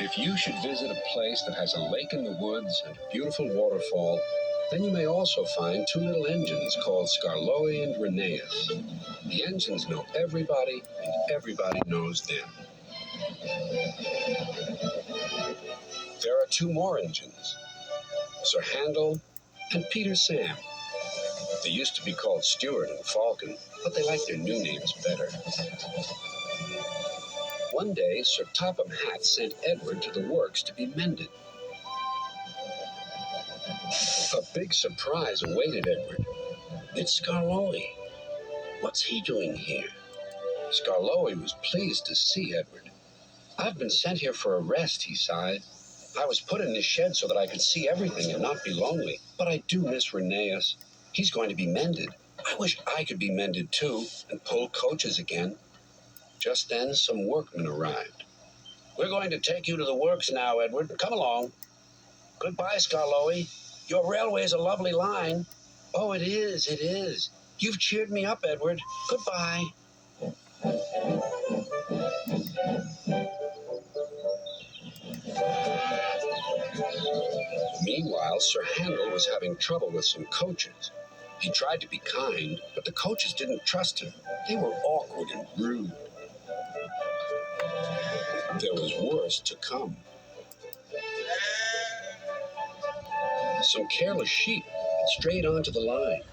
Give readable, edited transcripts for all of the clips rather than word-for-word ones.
If you should visit a place that has a lake in the woods and a beautiful waterfall, then you may also find two little engines called Skarloey and Rheneas. The engines know everybody, and everybody knows them. There are two more engines, Sir Handel and Peter Sam. They used to be called Stuart and Falcon, but they like their new names better. One day, Sir Topham Hatt sent Edward to the works to be mended. A big surprise awaited Edward. It's Skarloey. What's he doing here? Skarloey was pleased to see Edward. I've been sent here for a rest, he sighed. I was put in this shed so that I could see everything and not be lonely, but I do miss Rheneas. He's going to be mended. I wish I could be mended too and pull coaches again. Just then, some workmen arrived. We're going to take you to the works now, Edward. Come along. Goodbye, Skarloey. Your railway's a lovely line. Oh, it is, it is. You've cheered me up, Edward. Goodbye. Meanwhile, Sir Handel was having trouble with some coaches. He tried to be kind, but the coaches didn't trust him. They were awkward and rude. There was worse to come. Some careless sheep had strayed onto the line.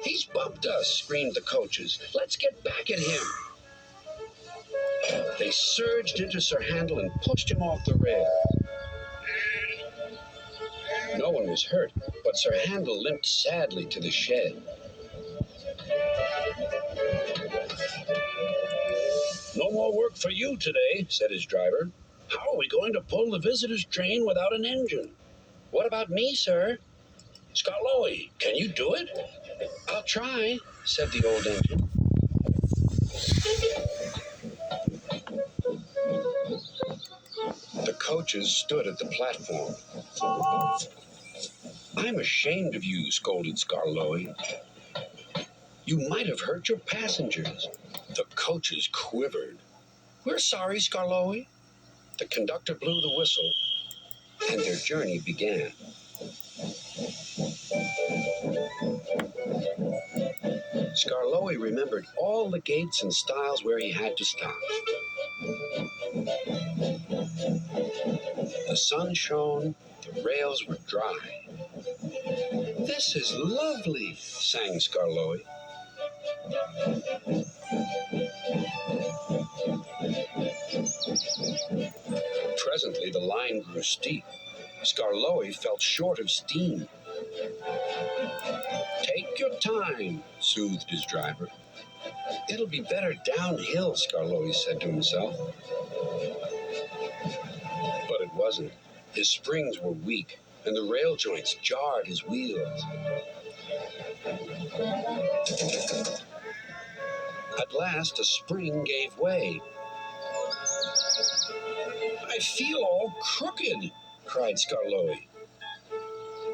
He's bumped us, screamed the coaches. Let's get back at him. They surged into Sir Handel and pushed him off the rail. No one was hurt, but Sir Handel limped sadly to the shed. No more work for you today, said his driver. How are we going to pull the visitors' train without an engine? What about me, sir? Skarloey, can you do it? I'll try, said the old engine. The coaches stood at the platform. I'm ashamed of you, scolded Skarloey. You might have hurt your passengers. The coaches quivered. We're sorry, Skarloey. The conductor blew the whistle, and their journey began. Skarloey remembered all the gates and stiles where he had to stop. The sun shone, the rails were dry. This is lovely, sang Skarloey. Presently the line grew steep. Skarloey felt short of steam. Take your time, soothed his driver. It'll be better downhill, Skarloey said to himself. But it wasn't. His springs were weak, and the rail joints jarred his wheels. At last, a spring gave way. I feel all crooked, cried Skarloey.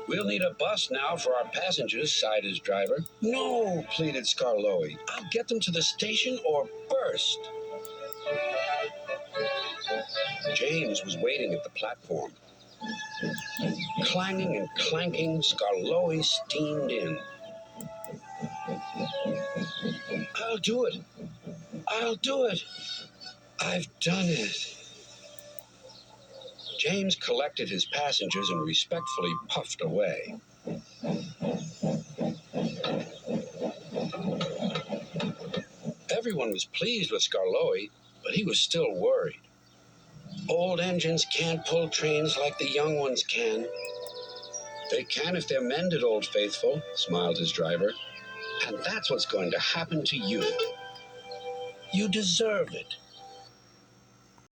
We'll need a bus now for our passengers, sighed his driver. No, pleaded Skarloey. I'll get them to the station or burst. James was waiting at the platform. Clanging and clanking, Skarloey steamed in. I'll do it. I'll do it. I've done it. James collected his passengers and respectfully puffed away. Everyone was pleased with Skarloey, but he was still worried. Old engines can't pull trains like the young ones can. They can if they're mended, Old Faithful, smiled his driver. And that's what's going to happen to you. You deserve it.